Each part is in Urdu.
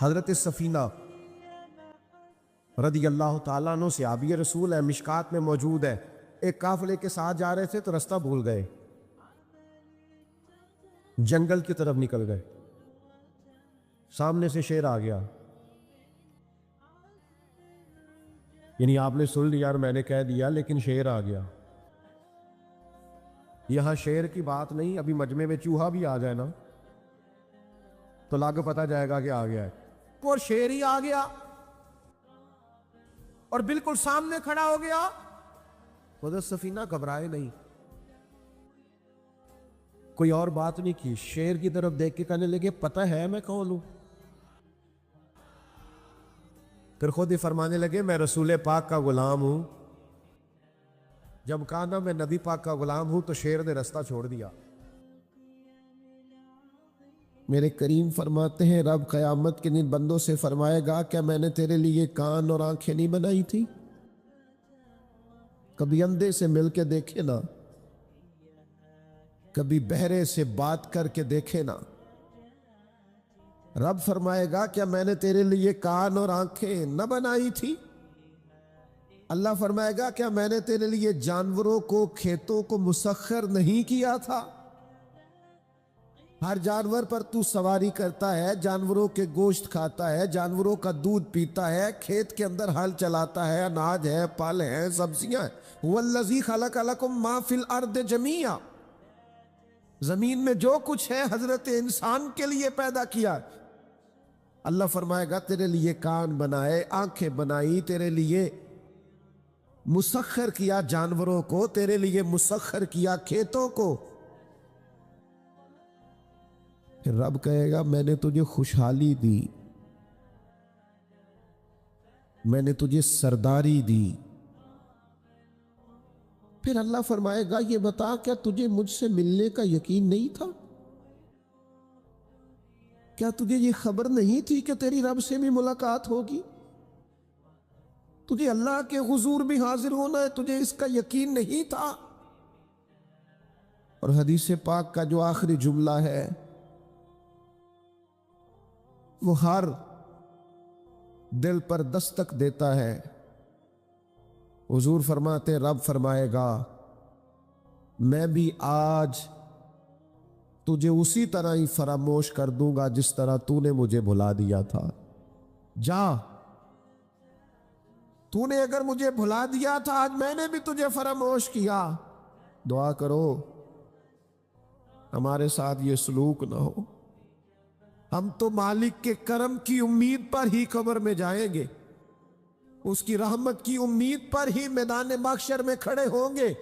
حضرت سفینہ رضی اللہ تعالیٰ عنہ صحابی رسول ہے، مشکات میں موجود ہے۔ ایک قافلے کے ساتھ جا رہے تھے تو رستہ بھول گئے، جنگل کی طرف نکل گئے، سامنے سے شیر آ گیا۔ یعنی آپ نے سن لیا اور میں نے کہہ دیا، لیکن شیر آ گیا۔ یہاں شیر کی بات نہیں، ابھی مجمع میں چوہا بھی آ جائے نا تو لاگ پتہ جائے گا کہ آ گیا ہے۔ وہ شیر ہی آ گیا اور بالکل سامنے کھڑا ہو گیا۔ حضرت سفینہ گھبرائے نہیں، کوئی اور بات نہیں کی، شیر کی طرف دیکھ کے کہنے لگے پتہ ہے میں کون ہوں؟ پھر خود ہی فرمانے لگے میں رسول پاک کا غلام ہوں۔ جب کہا نا میں نبی پاک کا غلام ہوں تو شیر نے رستہ چھوڑ دیا۔ میرے کریم فرماتے ہیں رب قیامت کے دن بندوں سے فرمائے گا کیا میں نے تیرے لیے کان اور آنکھیں نہیں بنائی تھی؟ کبھی اندھے سے مل کے دیکھے نا، کبھی بہرے سے بات کر کے دیکھے نا۔ رب فرمائے گا کیا میں نے تیرے لیے کان اور آنکھیں نہ بنائی تھی؟ اللہ فرمائے گا کیا میں نے تیرے لیے جانوروں کو، کھیتوں کو مسخر نہیں کیا تھا؟ ہر جانور پر تو سواری کرتا ہے، جانوروں کے گوشت کھاتا ہے، جانوروں کا دودھ پیتا ہے، کھیت کے اندر ہل چلاتا ہے، اناج ہے، پھل ہیں، سبزیاں ہیں۔ وَالَّذِي خَلَقَ لَكُم مَا فِي الْأَرْضِ جَمِيعًا، زمین میں جو کچھ ہے حضرت انسان کے لیے پیدا کیا۔ اللہ فرمائے گا تیرے لیے کان بنائے، آنکھیں بنائی، تیرے لیے مسخر کیا جانوروں کو، تیرے لیے مسخر کیا کھیتوں کو۔ پھر رب کہے گا میں نے تجھے خوشحالی دی، میں نے تجھے سرداری دی۔ پھر اللہ فرمائے گا یہ بتا کیا تجھے مجھ سے ملنے کا یقین نہیں تھا؟ کیا تجھے یہ خبر نہیں تھی کہ تیری رب سے بھی ملاقات ہوگی؟ تجھے اللہ کے حضور بھی حاضر ہونا ہے، تجھے اس کا یقین نہیں تھا؟ اور حدیث پاک کا جو آخری جملہ ہے وہ ہر دل پر دستک دیتا ہے۔ حضور فرماتے رب فرمائے گا میں بھی آج تجھے اسی طرح ہی فراموش کر دوں گا جس طرح تو نے مجھے بھلا دیا تھا۔ جا، تو نے اگر مجھے بھلا دیا تھا آج میں نے بھی تجھے فراموش کیا۔ دعا کرو ہمارے ساتھ یہ سلوک نہ ہو۔ ہم تو مالک کے کرم کی امید پر ہی قبر میں جائیں گے، اس کی رحمت کی امید پر ہی میدان محشر میں کھڑے ہوں گے۔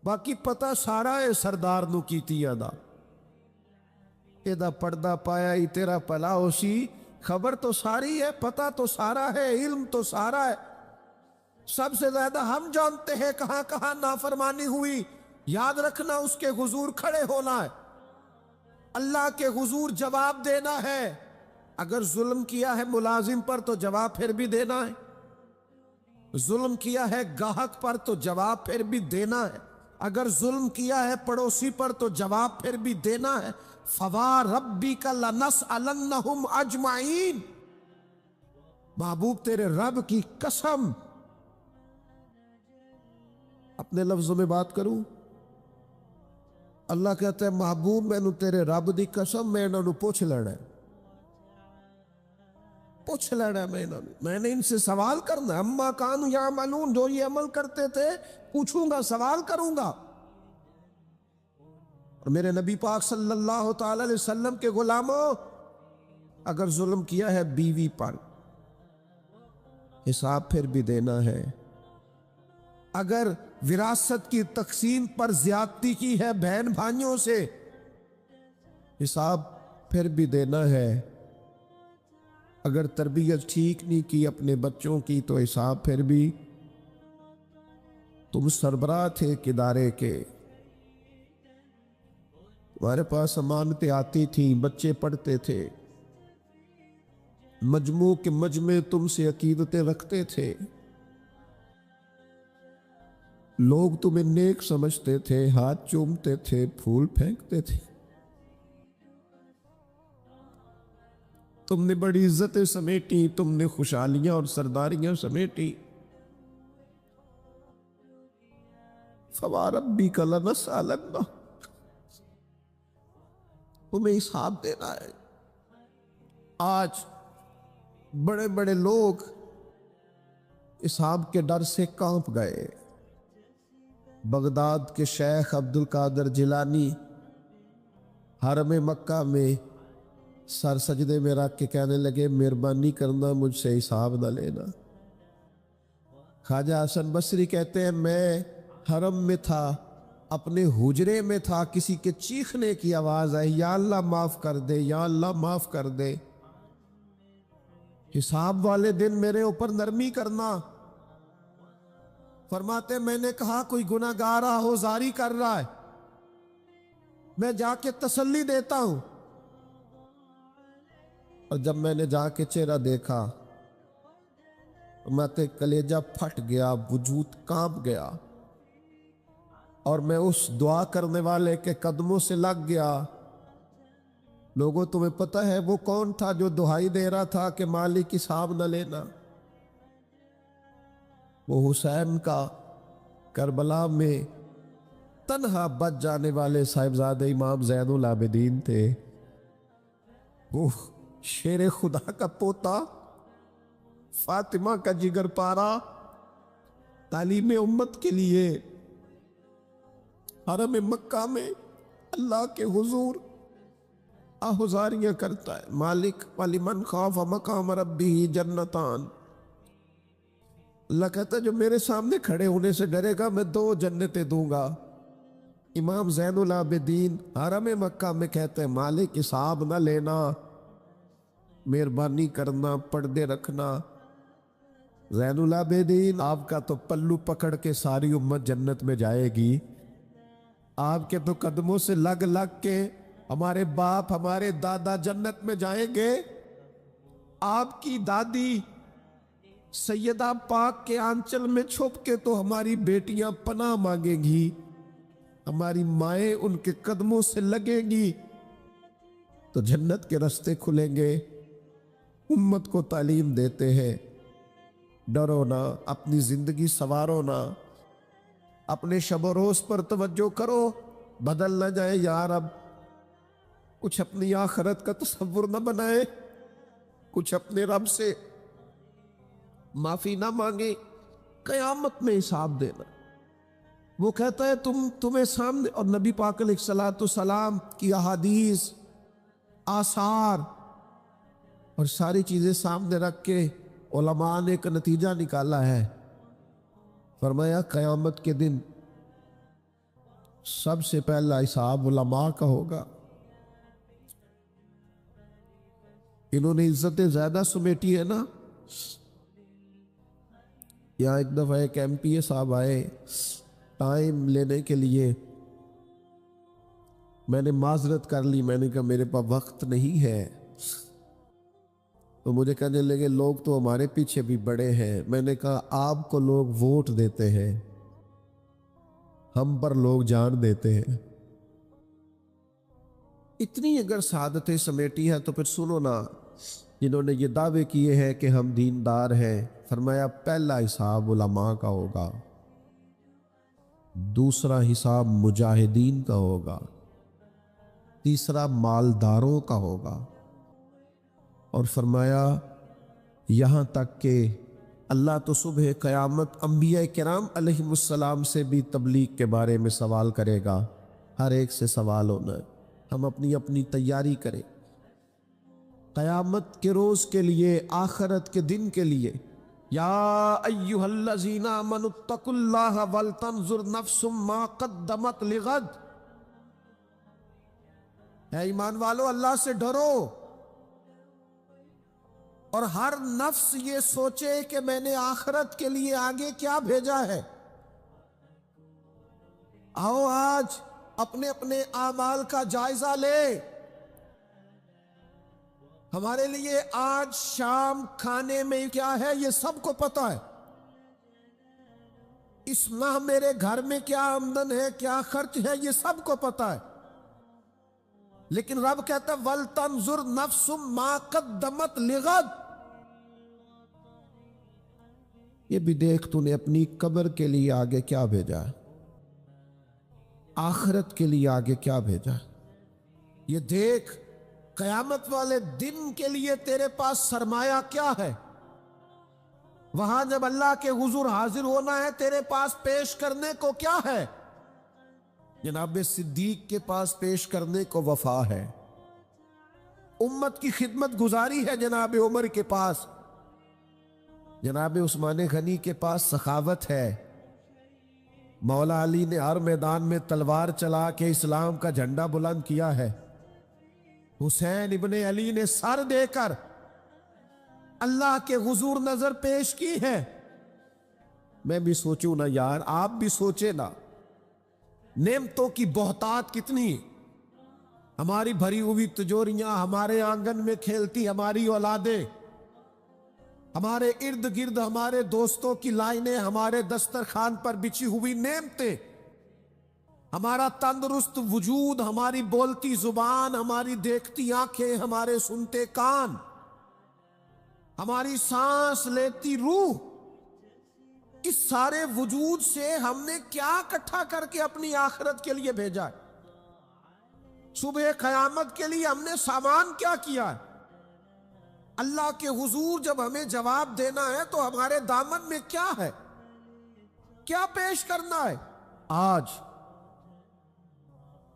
باقی پتہ سارا ہے سردار نو کیتی ادا، ایدہ پردہ پایا ہی تیرا پلا ہوسی۔ خبر تو ساری ہے، پتہ تو سارا ہے، علم تو سارا ہے۔ سب سے زیادہ ہم جانتے ہیں کہاں کہاں نافرمانی ہوئی۔ یاد رکھنا اس کے حضور کھڑے ہونا ہے، اللہ کے حضور جواب دینا ہے۔ اگر ظلم کیا ہے ملازم پر تو جواب پھر بھی دینا ہے، ظلم کیا ہے گاہک پر تو جواب پھر بھی دینا ہے، اگر ظلم کیا ہے پڑوسی پر تو جواب پھر بھی دینا ہے۔ فَوَرَبِّكَ لَنَسْأَلَنَّهُمْ أَجْمَعِينَ، محبوب تیرے رب کی قسم، اپنے لفظوں میں بات کروں، اللہ کہتا ہے محبوب میں تیرے رب دی قسم میں انہوں پوچھ لینا ہے، پوچھ لینا ہے میں نے ان سے سوال کرنا ہے۔ اما کانوا یعملون، جو یہ عمل کرتے تھے پوچھوں گا، سوال کروں گا۔ اور میرے نبی پاک صلی اللہ تعالی علیہ وسلم کے غلاموں، اگر ظلم کیا ہے بیوی پر حساب پھر بھی دینا ہے، اگر وراثت کی تقسیم پر زیادتی کی ہے بہن بھائیوں سے حساب پھر بھی دینا ہے، اگر تربیت ٹھیک نہیں کی اپنے بچوں کی تو حساب پھر بھی۔ تم سربراہ تھے ایک ادارے کے، تمہارے پاس امانتیں آتی تھیں، بچے پڑھتے تھے، مجموع کے مجمع تم سے عقیدتیں رکھتے تھے، لوگ تمہیں نیک سمجھتے تھے، ہاتھ چومتے تھے، پھول پھینکتے تھے، تم نے بڑی عزتیں سمیٹی، تم نے خوشحالیاں اور سرداریاں سمیٹی۔ فَوَرَبِّكَ لَنَسْأَلَنَّهُمْ، تمہیں حساب دینا ہے۔ آج بڑے بڑے لوگ حساب کے ڈر سے کانپ گئے۔ بغداد کے شیخ عبد القادر جیلانی حرم مکہ میں سر سجدے میں رکھ کے کہنے لگے مہربانی کرنا مجھ سے حساب نہ لینا۔ خواجہ حسن بصری کہتے ہیں میں حرم میں تھا، اپنے حجرے میں تھا، کسی کے چیخنے کی آواز آئی، یا اللہ معاف کر دے، یا اللہ معاف کر دے، حساب والے دن میرے اوپر نرمی کرنا۔ فرماتے میں نے کہا کوئی گناہ گار آہوزاری کر رہا ہے، میں جا کے تسلی دیتا ہوں۔ اور جب میں نے جا کے چہرہ دیکھا، فرماتے کلیجہ پھٹ گیا، وجود کانپ گیا، اور میں اس دعا کرنے والے کے قدموں سے لگ گیا۔ لوگوں تمہیں پتہ ہے وہ کون تھا جو دہائی دے رہا تھا کہ مالک حساب نہ لینا؟ وہ حسین کا کربلا میں تنہا بچ جانے والے صاحبزادہ امام زین العابدین تھے۔ وہ شیر خدا کا پوتا، فاطمہ کا جگر پارا، تعلیم امت کے لیے حرم مکہ میں اللہ کے حضور آہوزاریاں کرتا ہے۔ مالک وَلِمَنْ خَافَ مَقَامَ رَبِّهِ جَنَّتَانِ، اللہ کہتا ہے جو میرے سامنے کھڑے ہونے سے ڈرے گا میں 2 جنتیں دوں گا۔ امام زین العابدین حرم مکہ میں کہتے ہیں مالک حساب نہ لینا، مہربانی کرنا، پردے رکھنا۔ زین العابدین آپ کا تو پلو پکڑ کے ساری امت جنت میں جائے گی، آپ کے تو قدموں سے لگ لگ کے ہمارے باپ ہمارے دادا جنت میں جائیں گے۔ آپ کی دادی سیدہ پاک کے آنچل میں چھپ کے تو ہماری بیٹیاں پناہ مانگیں گی، ہماری مائیں ان کے قدموں سے لگیں گی، تو جنت کے راستے کھلیں گے۔ امت کو تعلیم دیتے ہیں ڈرو نہ، اپنی زندگی سنوارو نہ، اپنے شب و روز پر توجہ کرو، بدل نہ جائے یا رب۔ کچھ اپنی آخرت کا تصور نہ بنائے، کچھ اپنے رب سے معافی نہ مانگے، قیامت میں حساب دینا۔ وہ کہتا ہے تمہیں سامنے، اور نبی پاک علیہ السلام کی احادیث، آثار اور ساری چیزیں سامنے رکھ کے علماء نے ایک نتیجہ نکالا ہے۔ فرمایا قیامت کے دن سب سے پہلا حساب علماء کا ہوگا۔ انہوں نے عزتیں زیادہ سمیٹی ہے نا۔ یہاں ایک دفعہ ایک ایم پی اے صاحب آئے ٹائم لینے کے لیے، میں نے معذرت کر لی، میں نے کہا میرے پاس وقت نہیں ہے، تو مجھے کہنے لگے لوگ تو ہمارے پیچھے بھی بڑے ہیں۔ میں نے کہا آپ کو لوگ ووٹ دیتے ہیں، ہم پر لوگ جان دیتے ہیں۔ اتنی اگر سعادتیں سمیٹی ہے تو پھر سنو نا، جنہوں نے یہ دعوے کیے ہیں کہ ہم دیندار ہیں، فرمایا پہلا حساب علماء کا ہوگا، دوسرا حساب مجاہدین کا ہوگا، تیسرا مالداروں کا ہوگا، اور فرمایا یہاں تک کہ اللہ تو صبح قیامت انبیاء کرام علیہم السلام سے بھی تبلیغ کے بارے میں سوال کرے گا۔ ہر ایک سے سوال ہونا ہے، ہم اپنی اپنی تیاری کریں قیامت کے روز کے لیے، آخرت کے دن کے لیے۔ یا ایھا الذین آمنوا اتقوا اللہ ولتنظر نفس ما قدمت لغد، اے ایمان والو اللہ سے ڈرو، اور ہر نفس یہ سوچے کہ میں نے آخرت کے لیے آگے کیا بھیجا ہے۔ آؤ آج اپنے اپنے اعمال کا جائزہ لے۔ ہمارے لیے آج شام کھانے میں کیا ہے یہ سب کو پتا ہے، اس ماہ میرے گھر میں کیا آمدن ہے، کیا خرچ ہے، یہ سب کو پتا ہے۔ لیکن رب کہتا ہے وَلْتَنْظُرْ نَفْسٌ مَا قَدَّمَتْ لِغَدٍ، یہ بھی دیکھ تو نے اپنی قبر کے لیے آگے کیا بھیجا ہے، آخرت کے لیے آگے کیا بھیجا ہے۔ یہ دیکھ قیامت والے دن کے لیے تیرے پاس سرمایہ کیا ہے، وہاں جب اللہ کے حضور حاضر ہونا ہے تیرے پاس پیش کرنے کو کیا ہے۔ جناب صدیق کے پاس پیش کرنے کو وفا ہے، امت کی خدمت گزاری ہے جناب عمر کے پاس، جناب عثمان غنی کے پاس سخاوت ہے، مولا علی نے ہر میدان میں تلوار چلا کے اسلام کا جھنڈا بلند کیا ہے، حسین ابن علی نے سر دے کر اللہ کے حضور نظر پیش کی ہے۔ میں بھی سوچوں نا یار، آپ بھی سوچے نا، نعمتوں کی بہتات کتنی، ہماری بھری ہوئی تجوریاں، ہمارے آنگن میں کھیلتی ہماری اولادیں، ہمارے ارد گرد ہمارے دوستوں کی لائنیں، ہمارے دسترخوان پر بچھی ہوئی نعمتیں، ہمارا تندرست وجود، ہماری بولتی زبان، ہماری دیکھتی آنکھیں، ہمارے سنتے کان، ہماری سانس لیتی روح، اس سارے وجود سے ہم نے کیا اکٹھا کر کے اپنی آخرت کے لیے بھیجا ہے؟ صبح قیامت کے لیے ہم نے سامان کیا کیا ہے؟ اللہ کے حضور جب ہمیں جواب دینا ہے تو ہمارے دامن میں کیا ہے، کیا پیش کرنا ہے؟ آج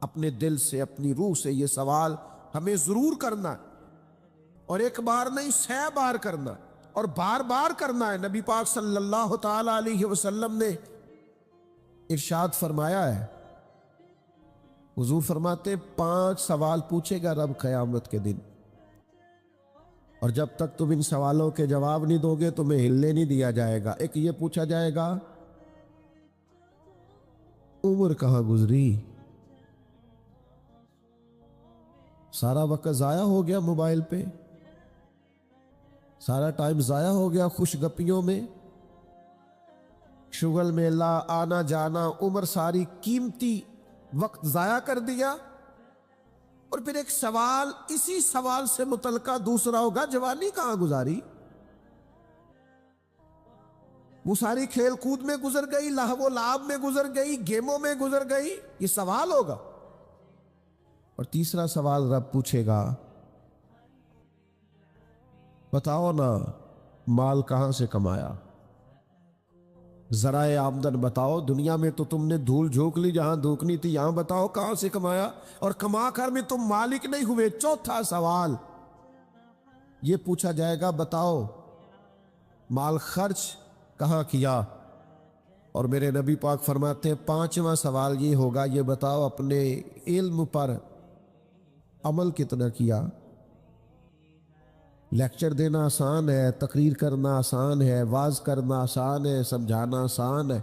اپنے دل سے، اپنی روح سے یہ سوال ہمیں ضرور کرنا ہے، اور ایک بار نہیں 100 بار کرنا ہے، اور بار بار کرنا ہے۔ نبی پاک صلی اللہ تعالی علیہ وسلم نے ارشاد فرمایا ہے، حضور فرماتے 5 سوال پوچھے گا رب قیامت کے دن، اور جب تک تم ان سوالوں کے جواب نہیں دو گے تمہیں ہلنے نہیں دیا جائے گا۔ ایک یہ پوچھا جائے گا عمر کہاں گزری، سارا وقت ضائع ہو گیا موبائل پہ، سارا ٹائم ضائع ہو گیا خوش گپیوں میں، شغل میں آنا جانا، عمر ساری قیمتی وقت ضائع کر دیا۔ اور پھر ایک سوال، اسی سوال سے متعلقہ دوسرا ہوگا جوانی کہاں گزاری، وہ ساری کھیل کود میں گزر گئی، لہو و لعب میں گزر گئی، گیموں میں گزر گئی، یہ سوال ہوگا۔ اور تیسرا سوال رب پوچھے گا بتاؤ نا مال کہاں سے کمایا، ذرائع آمدن بتاؤ، دنیا میں تو تم نے دھول جھونک لی جہاں دھوکنی تھی، یہاں بتاؤ کہاں سے کمایا، اور کما کر میں تم مالک نہیں ہوئے۔ چوتھا سوال یہ پوچھا جائے گا بتاؤ مال خرچ کہاں کیا، اور میرے نبی پاک فرماتے ہیں 5واں سوال یہ ہوگا یہ بتاؤ اپنے علم پر عمل کتنا کیا۔ لیکچر دینا آسان ہے، تقریر کرنا آسان ہے، واعظ کرنا آسان ہے، سمجھانا آسان ہے،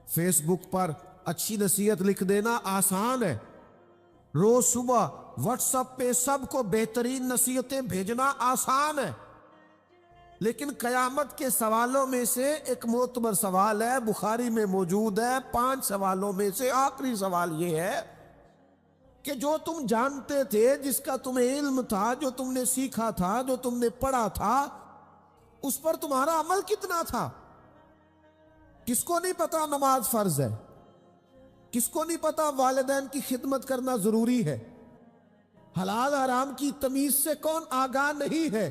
فیس بک پر اچھی نصیحت لکھ دینا آسان ہے، روز صبح واٹس ایپ پہ سب کو بہترین نصیحتیں بھیجنا آسان ہے، لیکن قیامت کے سوالوں میں سے ایک معتبر سوال ہے، بخاری میں موجود ہے، 5 سوالوں میں سے آخری سوال یہ ہے کہ جو تم جانتے تھے، جس کا تمہیں علم تھا، جو تم نے سیکھا تھا، جو تم نے پڑھا تھا، اس پر تمہارا عمل کتنا تھا؟ کس کو نہیں پتا نماز فرض ہے؟ کس کو نہیں پتا والدین کی خدمت کرنا ضروری ہے؟ حلال حرام کی تمیز سے کون آگاہ نہیں ہے؟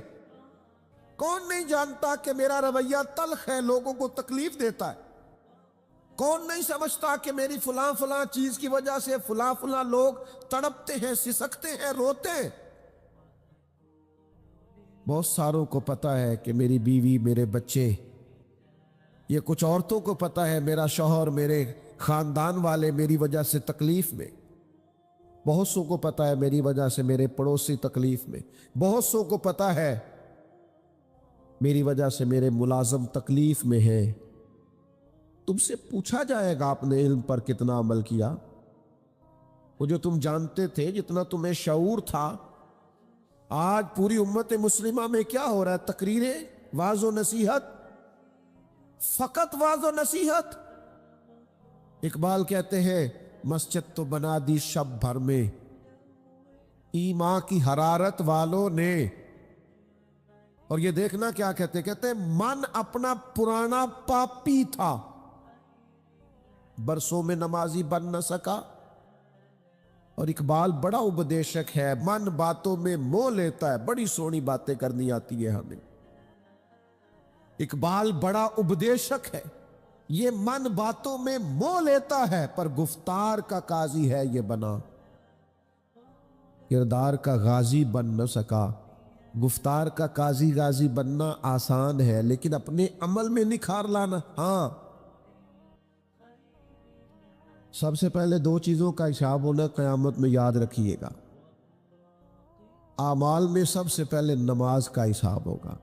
کون نہیں جانتا کہ میرا رویہ تلخ ہے، لوگوں کو تکلیف دیتا ہے؟ کون نہیں سمجھتا کہ میری فلاں فلاں چیز کی وجہ سے فلاں فلاں لوگ تڑپتے ہیں، سسکتے ہیں، روتے ہیں؟ بہت ساروں کو پتا ہے کہ میری بیوی، میرے بچے، یہ کچھ عورتوں کو پتا ہے میرا شوہر، میرے خاندان والے میری وجہ سے تکلیف میں، بہت سو کو پتا ہے میری وجہ سے میرے پڑوسی تکلیف میں، بہت سو کو پتا ہے میری وجہ سے میرے ملازم تکلیف میں ہیں۔ تم سے پوچھا جائے گا اپنے علم پر کتنا عمل کیا، وہ جو تم جانتے تھے، جتنا تمہیں شعور تھا۔ آج پوری امت مسلمہ میں کیا ہو رہا ہے؟ تقریریں، واعظ و نصیحت، فقط واعظ و نصیحت۔ اقبال کہتے ہیں مسجد تو بنا دی شب بھر میں، ایمان کی حرارت والوں نے. اور یہ دیکھنا کیا کہتے ہیں من اپنا پرانا پاپی تھا، برسوں میں نمازی بن نہ سکا. اور اقبال بڑا اپدیشک ہے، من باتوں میں موہ لیتا ہے. بڑی سونی باتیں کرنی آتی ہے ہمیں. اقبال بڑا اپدیشک ہے، یہ من باتوں میں موہ لیتا ہے پر گفتار کا قاضی ہے یہ بنا. کردار کا غازی بن نہ سکا. گفتار کا قاضی غازی بننا آسان ہے لیکن اپنے عمل میں نکھار لانا. ہاں، سب سے پہلے دو چیزوں کا حساب ہونا قیامت میں، یاد رکھیے گا. اعمال میں سب سے پہلے نماز کا حساب ہوگا.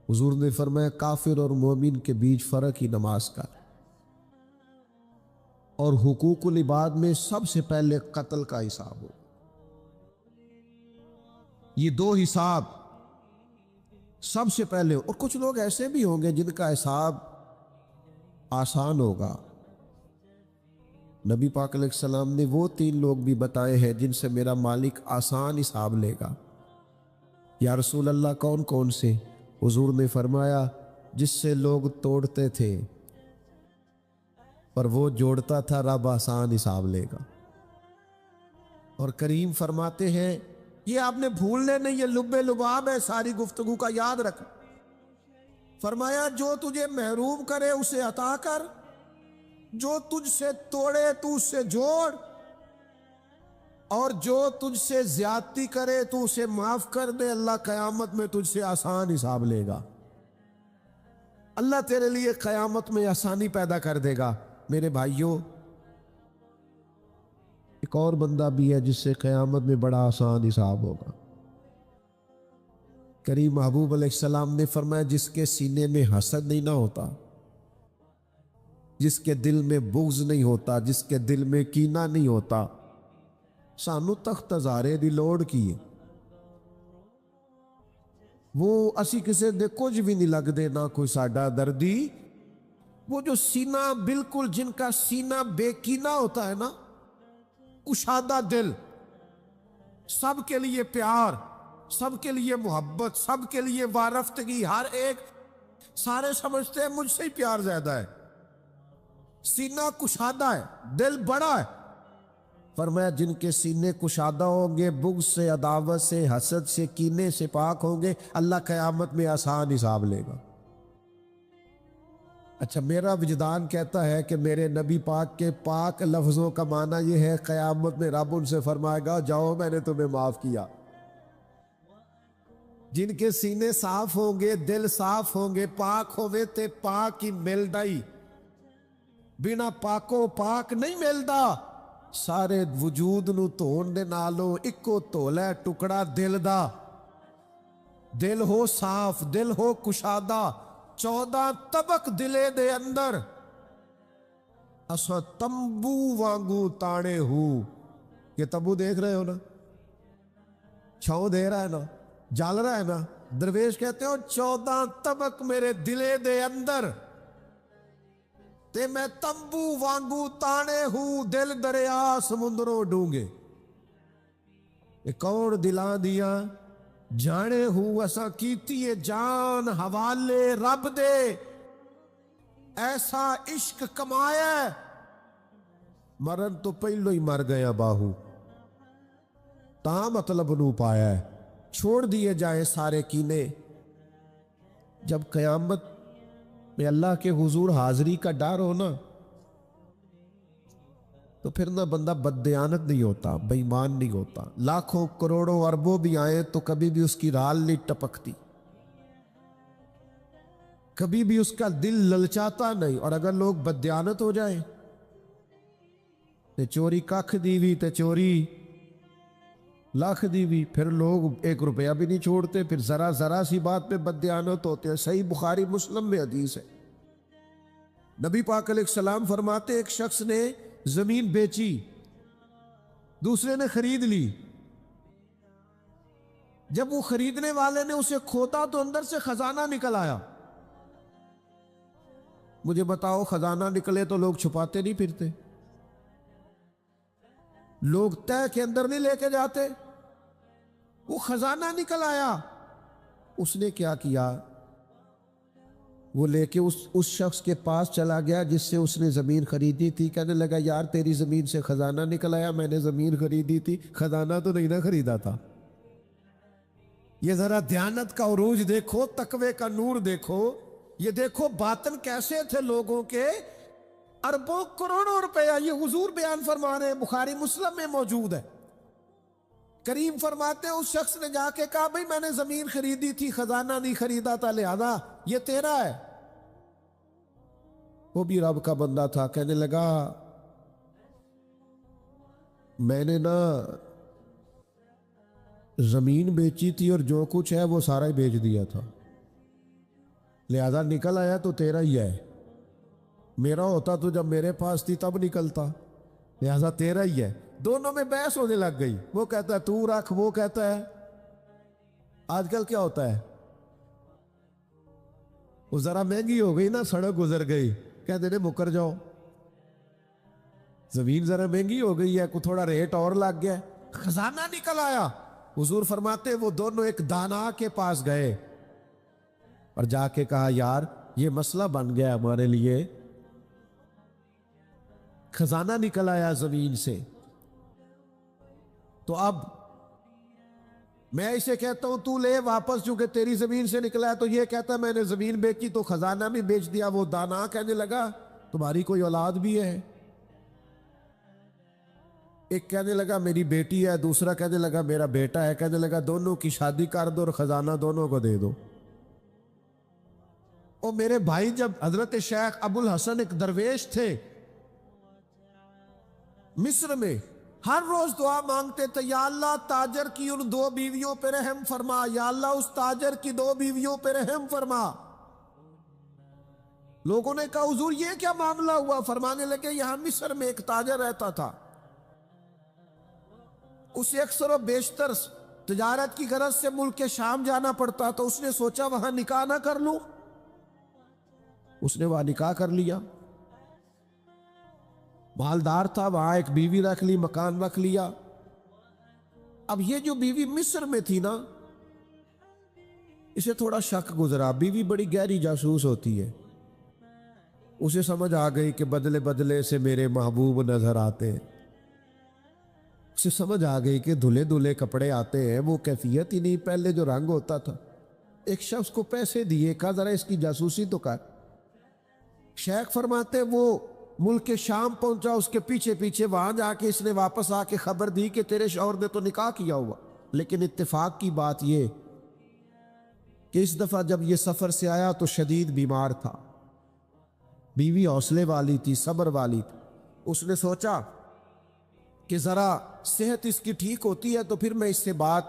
حضور نے فرمایا کافر اور مومن کے بیچ فرق ہی نماز کا. اور حقوق العباد میں سب سے پہلے قتل کا حساب ہوگا. یہ دو حساب سب سے پہلے. اور کچھ لوگ ایسے بھی ہوں گے جن کا حساب آسان ہوگا. نبی پاک علیہ السلام نے وہ 3 لوگ بھی بتائے ہیں جن سے میرا مالک آسان حساب لے گا. یا رسول اللہ کون کون سے؟ حضور نے فرمایا جس سے لوگ توڑتے تھے پر وہ جوڑتا تھا، رب آسان حساب لے گا. اور کریم فرماتے ہیں یہ آپ نے بھولنے نہیں، یہ لب لباب ہے ساری گفتگو کا، یاد رکھ. فرمایا جو تجھے محروم کرے اسے عطا کر، جو تجھ سے توڑے تو اس سے جوڑ، اور جو تجھ سے زیادتی کرے تو اسے معاف کر دے. اللہ قیامت میں تجھ سے آسان حساب لے گا. اللہ تیرے لیے قیامت میں آسانی پیدا کر دے گا. میرے بھائیوں، ایک اور بندہ بھی ہے جس سے قیامت میں بڑا آسان حساب ہوگا. کریم محبوب علیہ السلام نے فرمایا جس کے سینے میں حسد نہیں نہ ہوتا، جس کے دل میں بغض نہیں ہوتا، جس کے دل میں کینہ نہیں ہوتا. سانو تخت ہزارے دی لوڑ کی ہے، وہ اسی کسے دے کچھ بھی نہیں لگ دے، نہ کوئی ساڈا دردی. وہ جو سینہ بالکل، جن کا سینہ بے کینہ ہوتا ہے نا، کشادہ دل، سب کے لیے پیار، سب کے لیے محبت، سب کے لیے وارفتگی، ہر ایک، سارے سمجھتے ہیں مجھ سے ہی پیار زیادہ ہے. سینہ کشادہ ہے، دل بڑا ہے. فرمایا جن کے سینے کشادہ ہوں گے، بغض سے، عداوت سے، حسد سے، کینے سے پاک ہوں گے، اللہ قیامت میں آسان حساب لے گا. اچھا، میرا وجدان کہتا ہے کہ میرے نبی پاک کے پاک لفظوں کا معنی یہ ہے قیامت میں رب ان سے فرمائے گا جاؤ میں نے تمہیں معاف کیا. جن کے سینے صاف ہوں گے، دل صاف ہوں گے، پاک ہوئے تے پاک ہی مل ڈائی. بنا پاکوں پاک نہیں ملدا. سارے وجود نو دھون دے نالوں اکو دھولا ٹکڑا دل دا. دل ہو صاف، دل ہو کشادہ. 14 طبق دلے دے اندر اسا تمبو وانگو تانے ہو. یہ تمبو دیکھ رہے ہو نا، چھاؤں دے رہا ہے نا، جل رہا ہے نا. درویش کہتے ہو 14 طبق میرے دلے دے اندر تے میں تمبو وانگو تانے ہوں، دل دریا سمندروں ڈونگے. یہ کون دلان دیا جانے ہوں اسا کیتی جان حوالے رب دے. ایسا عشق کمایا مرن تو پہلو ہی مر گیا باہو. تاں مطلب نو پایا ہے. چھوڑ دیے جائیں سارے کینے. جب قیامت میں اللہ کے حضور حاضری کا ڈر ہو نا، تو پھر نہ بندہ بددیانت نہیں ہوتا، بے ایمان نہیں ہوتا. لاکھوں کروڑوں اربوں بھی آئیں تو کبھی بھی اس کی رال نہیں ٹپکتی، کبھی بھی اس کا دل للچاتا نہیں. اور اگر لوگ بددیانت ہو جائیں تے چوری ککھ دیوی تے چوری لاکھ دیوی، پھر لوگ 1 روپیہ بھی نہیں چھوڑتے. پھر ذرا سی بات پہ بددیانت ہوتے ہیں. صحیح بخاری مسلم میں حدیث ہے. نبی پاک علیہ السلام فرماتے ایک شخص نے زمین بیچی، دوسرے نے خرید لی. جب وہ خریدنے والے نے اسے کھودا تو اندر سے خزانہ نکل آیا. مجھے بتاؤ خزانہ نکلے تو لوگ چھپاتے نہیں پھرتے؟ لوگ تہ کے اندر نہیں لے کے جاتے. وہ خزانہ نکل آیا. اس نے کیا کیا؟ وہ لے کے اس شخص کے پاس چلا گیا جس سے اس نے زمین خریدی تھی. کہنے لگا یار تیری زمین سے خزانہ نکل آیا, میں نے زمین خریدی تھی, خزانہ تو نہیں نہ خریدا تھا. یہ ذرا دیانت کا عروج دیکھو, تقوی کا نور دیکھو, یہ دیکھو باطن کیسے تھے لوگوں کے. اربوں کروڑوں روپیہ یہ حضور بیان فرما رہے ہیں, بخاری مسلم میں موجود ہے. کریم فرماتے ہیں اس شخص نے جا کے کہا بھئی میں نے زمین خریدی تھی, خزانہ نہیں خریدا تھا, لہذا یہ تیرا ہے. وہ بھی رب کا بندہ تھا. کہنے لگا میں نے نا زمین بیچی تھی اور جو کچھ ہے وہ سارا ہی بیچ دیا تھا, لہذا نکل آیا تو تیرا ہی ہے. میرا ہوتا تو جب میرے پاس تھی تب نکلتا, لہذا تیرا ہی ہے. دونوں میں بحث ہونے لگ گئی. وہ کہتا ہے تو رکھ, وہ کہتا ہے. آج کل کیا ہوتا ہے, وہ ذرا مہنگی ہو گئی نا, سڑک گزر گئی, کہتے ہیں مکر جاؤ. زمین ذرا مہنگی ہو گئی ہے, کوئی تھوڑا ریٹ اور لگ گیا, خزانہ نکل آیا. حضور فرماتے وہ دونوں ایک دانا کے پاس گئے اور جا کے کہا یار یہ مسئلہ بن گیا ہمارے لیے, خزانہ نکل آیا زمین سے. تو اب میں اسے کہتا ہوں تو لے واپس, چونکہ تیری زمین سے نکلا ہے. تو یہ کہتا ہے میں نے زمین بیچی تو خزانہ بھی بیچ دیا. وہ دانا کہنے لگا تمہاری کوئی اولاد بھی ہے؟ ایک کہنے لگا میری بیٹی ہے, دوسرا کہنے لگا میرا بیٹا ہے. کہنے لگا دونوں کی شادی کر دو اور خزانہ دونوں کو دے دو. اور میرے بھائی جب حضرت شیخ ابو الحسن ایک درویش تھے مصر میں, ہر روز دعا مانگتے تھے یا اللہ تاجر کی ان 2 بیویوں پہ رحم فرما, یا اللہ اس تاجر کی 2 بیویوں پہ رحم فرما. لوگوں نے کہا حضور یہ کیا معاملہ ہوا؟ فرمانے لگے یہاں مصر میں ایک تاجر رہتا تھا, اسے اکثر و بیشتر تجارت کی غرض سے ملک شام جانا پڑتا, تو اس نے سوچا وہاں نکاح نہ کر لوں. اس نے وہاں نکاح کر لیا. مالدار تھا, وہاں ایک بیوی رکھ لی, مکان رکھ لیا. اب یہ جو بیوی مصر میں تھی نا, اسے تھوڑا شک گزرا. بیوی بڑی گہری جاسوس ہوتی ہے. اسے سمجھ آ گئی کہ بدلے بدلے سے میرے محبوب نظر آتے ہیں. اسے سمجھ آ گئی کہ دھلے دھلے کپڑے آتے ہیں, وہ کیفیت ہی نہیں پہلے جو رنگ ہوتا تھا. ایک شخص کو پیسے دیے, کہا ذرا اس کی جاسوسی تو کر. شیخ فرماتے وہ ملک شام پہنچا, اس کے پیچھے پیچھے وہاں جا کے اس نے واپس آ کے خبر دی کہ تیرے شوہر نے تو نکاح کیا ہوا, لیکن اتفاق کی بات یہ کہ اس دفعہ جب یہ سفر سے آیا تو شدید بیمار تھا. بیوی حوصلے والی تھی, صبر والی تھی. اس نے سوچا کہ ذرا صحت اس کی ٹھیک ہوتی ہے تو پھر میں اس سے بات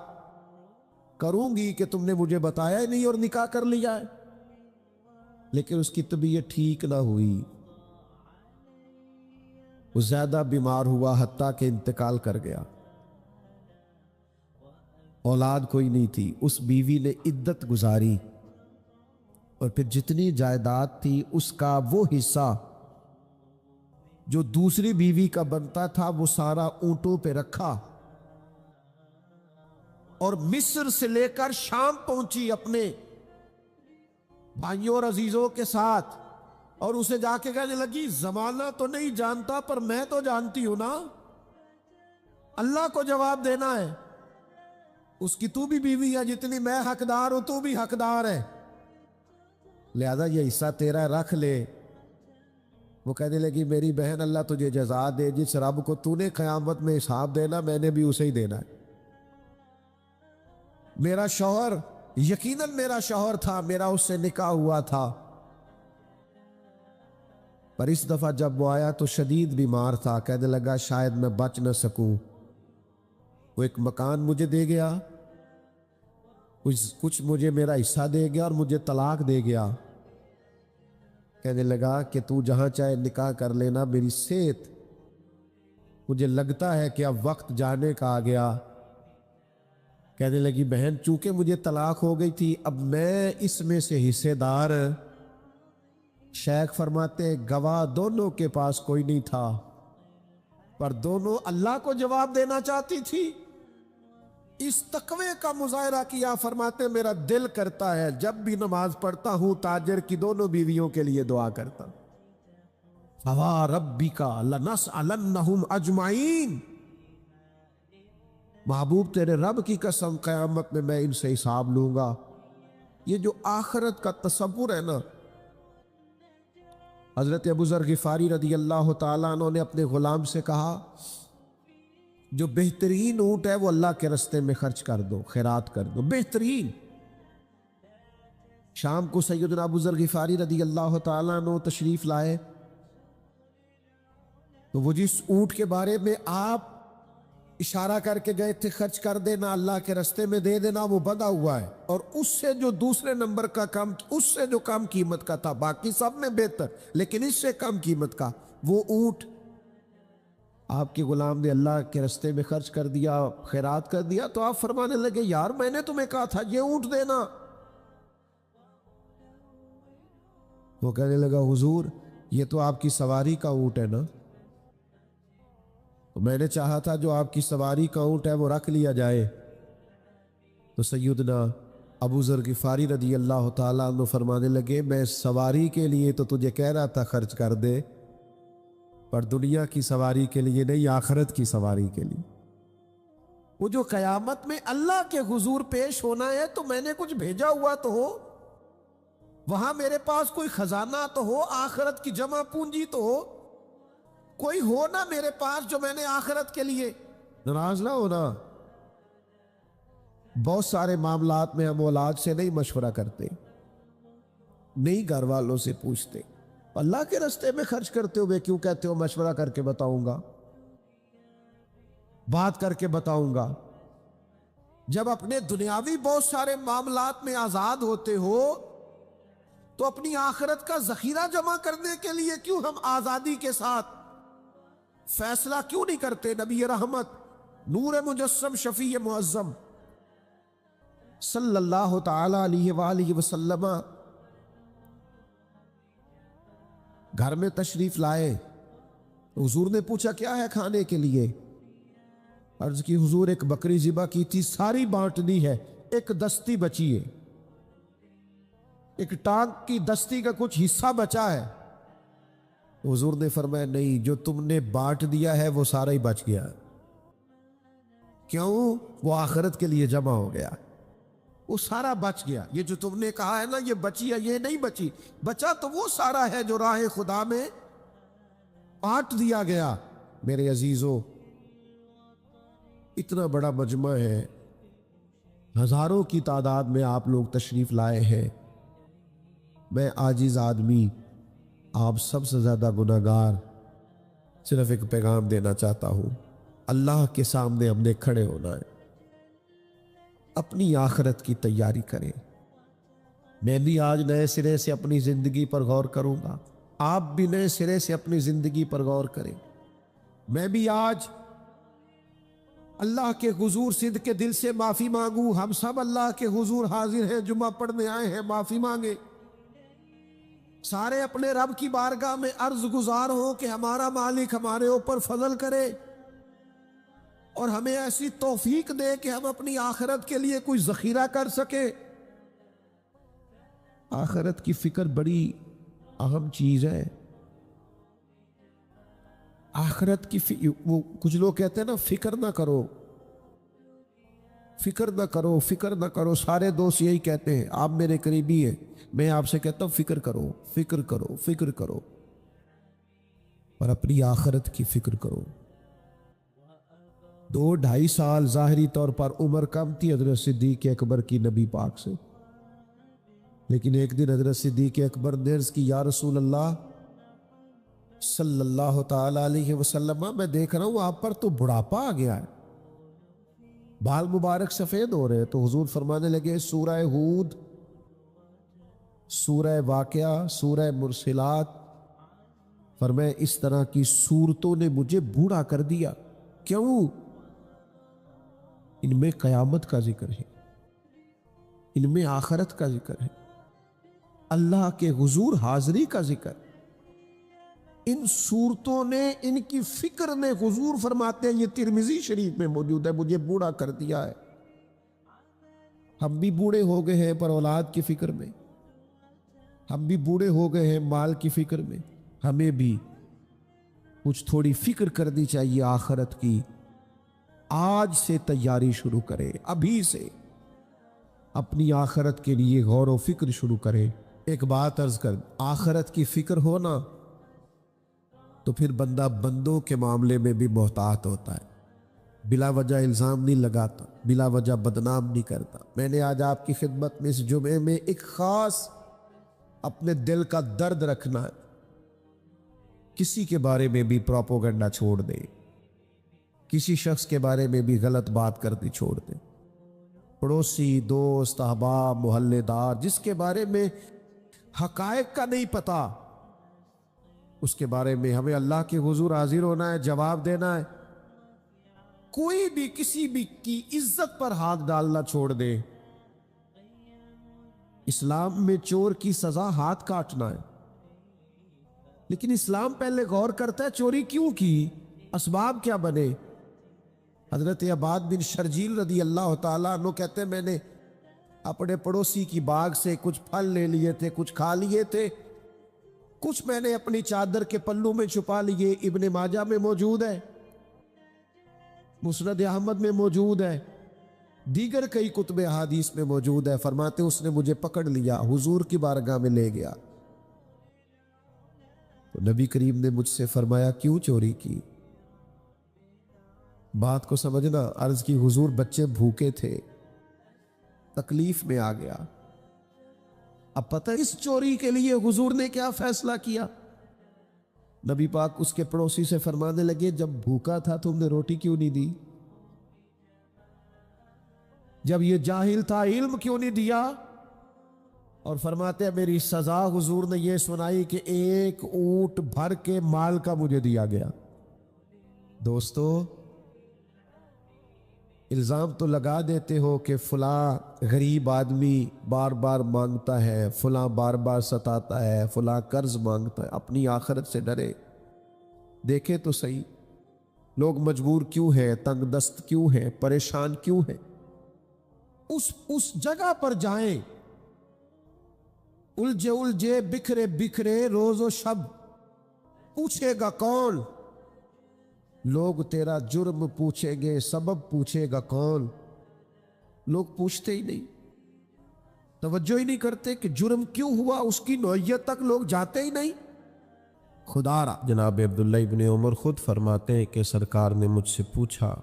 کروں گی کہ تم نے مجھے بتایا ہی نہیں اور نکاح کر لیا ہے. لیکن اس کی طبیعت ٹھیک نہ ہوئی, وہ زیادہ بیمار ہوا حتیٰ کہ انتقال کر گیا. اولاد کوئی نہیں تھی. اس بیوی نے عدت گزاری اور پھر جتنی جائیداد تھی اس کا وہ حصہ جو دوسری بیوی کا بنتا تھا وہ سارا اونٹوں پہ رکھا اور مصر سے لے کر شام پہنچی اپنے بھائیوں اور عزیزوں کے ساتھ. اور اسے جا کے کہنے لگی زمانہ تو نہیں جانتا پر میں تو جانتی ہوں نا, اللہ کو جواب دینا ہے. اس کی تو بھی بیوی ہے, جتنی میں حقدار ہوں تو بھی حقدار ہے, لہذا یہ حصہ تیرا رکھ لے. وہ کہنے لگی میری بہن اللہ تجھے جزا دے, جس رب کو تو نے قیامت میں حساب دینا میں نے بھی اسے ہی دینا ہے. میرا شوہر یقیناً میرا شوہر تھا, میرا اس سے نکاح ہوا تھا, پر اس دفعہ جب وہ آیا تو شدید بیمار تھا. کہنے لگا شاید میں بچ نہ سکوں. وہ ایک مکان مجھے دے گیا, کچھ مجھے میرا حصہ دے گیا اور مجھے طلاق دے گیا. کہنے لگا کہ تو جہاں چاہے نکاح کر لینا, میری صحت مجھے لگتا ہے کہ اب وقت جانے کا آ گیا. کہنے لگی بہن چونکہ مجھے طلاق ہو گئی تھی اب میں اس میں سے حصے دار. شیخ فرماتے گواہ دونوں کے پاس کوئی نہیں تھا. پر دونوں اللہ کو جواب دینا چاہتی تھی۔ اس تقوی کا مظاہرہ کیا، فرماتے میرا دل کرتا ہے جب بھی نماز پڑھتا ہوں تاجر کی دونوں بیویوں کے لیے دعا کرتا، فَوَا رَبِّكَ لَنَسْأَلَنَّهُمْ أَجْمَعِينَ، محبوب تیرے رب کی قسم قیامت میں ان سے حساب لوں گا۔ یہ جو آخرت کا تصور ہے نا، حضرت ابو ذر غفاری رضی اللہ تعالیٰ عنہ نے اپنے غلام سے کہا جو بہترین اونٹ ہے وہ اللہ کے رستے میں خرچ کر دو، خیرات کر دو، بہترین۔ شام کو سیدنا ابو ذر غفاری رضی اللہ تعالیٰ عنہ تشریف لائے تو وہ جس اونٹ کے بارے میں آپ اشارہ کر کے گئے تھے خرچ کر دینا، اللہ کے رستے میں دے دینا، وہ بندھا ہوا ہے، اور اس سے جو دوسرے نمبر کا کم، اس سے جو کم قیمت کا تھا، باقی سب میں بہتر لیکن اس سے کم قیمت کا وہ اونٹ آپ کے غلام نے اللہ کے رستے میں خرچ کر دیا، خیرات کر دیا۔ تو آپ فرمانے لگے یار میں نے تمہیں کہا تھا یہ اونٹ دینا۔ وہ کہنے لگا حضور یہ تو آپ کی سواری کا اونٹ ہے نا، تو میں نے چاہا تھا جو آپ کی سواری کا اونٹ ہے وہ رکھ لیا جائے۔ تو سیدنا ابو ذر غفاری رضی اللہ تعالیٰ عنہ فرمانے لگے میں سواری کے لیے تو تجھے کہہ رہا تھا خرچ کر دے، پر دنیا کی سواری کے لیے نہیں، آخرت کی سواری کے لیے۔ وہ جو قیامت میں اللہ کے حضور پیش ہونا ہے تو میں نے کچھ بھیجا ہوا تو ہو، وہاں میرے پاس کوئی خزانہ تو ہو، آخرت کی جمع پونجی تو ہو، کوئی ہو نا میرے پاس جو میں نے آخرت کے لیے۔ ناراض نہ ہونا، بہت سارے معاملات میں ہم اولاد سے نہیں مشورہ کرتے، نہیں گھر والوں سے پوچھتے، اللہ کے راستے میں خرچ کرتے ہوئے کیوں کہتے ہو مشورہ کر کے بتاؤں گا، بات کر کے بتاؤں گا۔ جب اپنے دنیاوی بہت سارے معاملات میں آزاد ہوتے ہو تو اپنی آخرت کا ذخیرہ جمع کرنے کے لیے کیوں ہم آزادی کے ساتھ فیصلہ کیوں نہیں کرتے؟ نبی رحمت نور مجسم شفیع معظم صلی اللہ تعالی علیہ وآلہ وسلم گھر میں تشریف لائے، حضور نے پوچھا کیا ہے کھانے کے لیے؟ عرض کی حضور ایک بکری ذبح کی تھی، ساری بانٹنی ہے، ایک دستی بچی ہے، ایک ٹانگ کی دستی کا کچھ حصہ بچا ہے۔ حضور نے فرمایا نہیں، جو تم نے بانٹ دیا ہے وہ سارا ہی بچ گیا۔ کیوں؟ وہ آخرت کے لیے جمع ہو گیا، وہ سارا بچ گیا۔ یہ جو تم نے کہا ہے نا یہ بچی ہے، یہ نہیں بچی، بچا تو وہ سارا ہے جو راہ خدا میں بانٹ دیا گیا۔ میرے عزیزو، اتنا بڑا مجمع ہے، ہزاروں کی تعداد میں آپ لوگ تشریف لائے ہیں، میں عاجز آدمی، آپ سب سے زیادہ گناہگار، صرف ایک پیغام دینا چاہتا ہوں، اللہ کے سامنے ہم نے کھڑے ہونا ہے، اپنی آخرت کی تیاری کریں۔ میں بھی آج نئے سرے سے اپنی زندگی پر غور کروں گا، آپ بھی نئے سرے سے اپنی زندگی پر غور کریں۔ میں بھی آج اللہ کے حضور صدق کے دل سے معافی مانگوں، ہم سب اللہ کے حضور حاضر ہیں، جمعہ پڑھنے آئے ہیں، معافی مانگے، سارے اپنے رب کی بارگاہ میں عرض گزار ہوں کہ ہمارا مالک ہمارے اوپر فضل کرے اور ہمیں ایسی توفیق دے کہ ہم اپنی آخرت کے لیے کوئی ذخیرہ کر سکے۔ آخرت کی فکر بڑی اہم چیز ہے۔ آخرت کی وہ کچھ لوگ کہتے ہیں نا فکر نہ کرو، فکر نہ کرو، فکر نہ کرو، سارے دوست یہی کہتے ہیں، آپ میرے قریبی ہیں، میں آپ سے کہتا ہوں فکر کرو، فکر کرو، فکر کرو، اور اپنی آخرت کی فکر کرو۔ 2-2.5 سال ظاہری طور پر عمر کم تھی حضرت صدیق اکبر کی نبی پاک سے، لیکن ایک دن حضرت صدیق اکبر نے عرض کی یا رسول اللہ صلی اللہ تعالی علیہ وسلم، میں دیکھ رہا ہوں آپ پر تو بڑھاپا آ گیا ہے، بال مبارک سفید ہو رہے ہیں۔ تو حضور فرمانے لگے سورہ ہود، سورہ واقعہ، سورہ مرسلات، فرمایا اس طرح کی صورتوں نے مجھے بوڑھا کر دیا۔ کیوں؟ ان میں قیامت کا ذکر ہے، ان میں آخرت کا ذکر ہے، اللہ کے حضور حاضری کا ذکر۔ ان صورتوں نے، ان کی فکر نے، حضور فرماتے ہیں یہ ترمذی شریف میں موجود ہے، مجھے بوڑھا کر دیا ہے۔ ہم بھی بوڑھے ہو گئے ہیں پر اولاد کی فکر میں، ہم بھی بوڑھے ہو گئے ہیں مال کی فکر میں، ہمیں بھی کچھ تھوڑی فکر کرنی چاہیے آخرت کی۔ آج سے تیاری شروع کرے، ابھی سے اپنی آخرت کے لیے غور و فکر شروع کرے۔ ایک بات عرض کر، آخرت کی فکر ہونا تو پھر بندہ بندوں کے معاملے میں بھی محتاط ہوتا ہے، بلا وجہ الزام نہیں لگاتا، بلا وجہ بدنام نہیں کرتا۔ میں نے آج آپ کی خدمت میں اس جمعے میں ایک خاص اپنے دل کا درد رکھنا ہے، کسی کے بارے میں بھی پروپیگنڈا چھوڑ دے، کسی شخص کے بارے میں بھی غلط بات کرنی چھوڑ دے۔ پڑوسی، دوست، احباب، محلے دار، جس کے بارے میں حقائق کا نہیں پتا، اس کے بارے میں ہمیں اللہ کے حضور حاضر ہونا ہے، جواب دینا ہے۔ کوئی بھی کسی بھی کی عزت پر ہاتھ ڈالنا چھوڑ دے۔ اسلام میں چور کی سزا ہاتھ کاٹنا ہے، لیکن اسلام پہلے غور کرتا ہے چوری کیوں کی، اسباب کیا بنے۔ حضرت عباد بن شرجیل رضی اللہ تعالیٰ عنہ کہتے ہیں میں نے اپنے پڑوسی کی باغ سے کچھ پھل لے لیے تھے، کچھ کھا لیے تھے، کچھ میں نے اپنی چادر کے پلو میں چھپا لیے۔ ابن ماجہ میں موجود ہے، مسند احمد میں موجود ہے، دیگر کئی کتب احادیث میں موجود ہے۔ فرماتے اس نے مجھے پکڑ لیا، حضور کی بارگاہ میں لے گیا، تو نبی کریم نے مجھ سے فرمایا کیوں چوری کی؟ بات کو سمجھنا۔ عرض کی حضور بچے بھوکے تھے، تکلیف میں آ گیا۔ اب پتہ اس چوری کے لیے حضور نے کیا فیصلہ کیا؟ نبی پاک اس کے پڑوسی سے فرمانے لگے جب بھوکا تھا تم نے روٹی کیوں نہیں دی؟ جب یہ جاہل تھا علم کیوں نہیں دیا؟ اور فرماتے ہیں میری سزا حضور نے یہ سنائی کہ ایک اونٹ بھر کے مال کا مجھے دیا گیا۔ دوستو، الزام تو لگا دیتے ہو کہ فلاں غریب آدمی بار بار مانگتا ہے، فلاں بار بار ستاتا ہے، فلاں قرض مانگتا ہے۔ اپنی آخرت سے ڈرے، دیکھے تو صحیح لوگ مجبور کیوں ہیں، تنگ دست کیوں ہیں، پریشان کیوں ہیں۔ اس جگہ پر جائیں، الجھے الجھے بکھرے بکھرے روز و شب، پوچھے گا کون؟ لوگ تیرا جرم پوچھیں گے، سبب پوچھے گا کون؟ لوگ پوچھتے ہی نہیں، توجہ ہی نہیں کرتے کہ جرم کیوں ہوا، اس کی نوعیت تک لوگ جاتے ہی نہیں۔ خدا را جناب عبداللہ ابن عمر خود فرماتے ہیں کہ سرکار نے مجھ سے پوچھا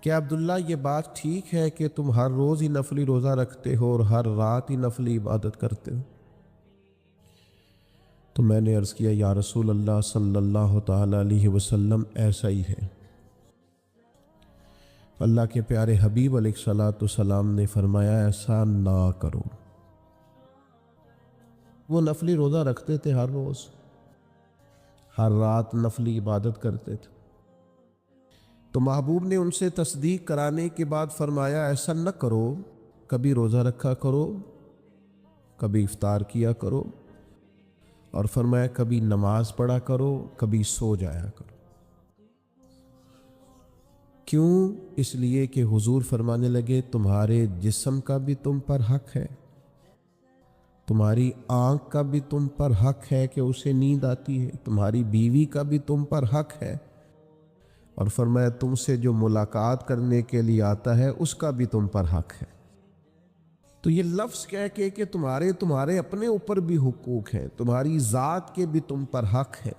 کہ عبداللہ یہ بات ٹھیک ہے کہ تم ہر روز ہی نفلی روزہ رکھتے ہو اور ہر رات ہی نفلی عبادت کرتے ہو؟ تو میں نے عرض کیا یا رسول اللہ صلی اللہ تعالی علیہ وسلم ایسا ہی ہے۔ اللہ کے پیارے حبیب علیہ الصلوۃ والسلام نے فرمایا ایسا نہ کرو۔ وہ نفلی روزہ رکھتے تھے، ہر روز ہر رات نفلی عبادت کرتے تھے، تو محبوب نے ان سے تصدیق کرانے کے بعد فرمایا ایسا نہ کرو، کبھی روزہ رکھا کرو، کبھی افطار کیا کرو، اور فرمایا کبھی نماز پڑھا کرو، کبھی سو جایا کرو۔ کیوں؟ اس لیے کہ حضور فرمانے لگے تمہارے جسم کا بھی تم پر حق ہے، تمہاری آنکھ کا بھی تم پر حق ہے کہ اسے نیند آتی ہے، تمہاری بیوی کا بھی تم پر حق ہے، اور فرمایا تم سے جو ملاقات کرنے کے لیے آتا ہے اس کا بھی تم پر حق ہے۔ تو یہ لفظ کہہ کے کہ تمہارے اپنے اوپر بھی حقوق ہیں، تمہاری ذات کے بھی تم پر حق ہے۔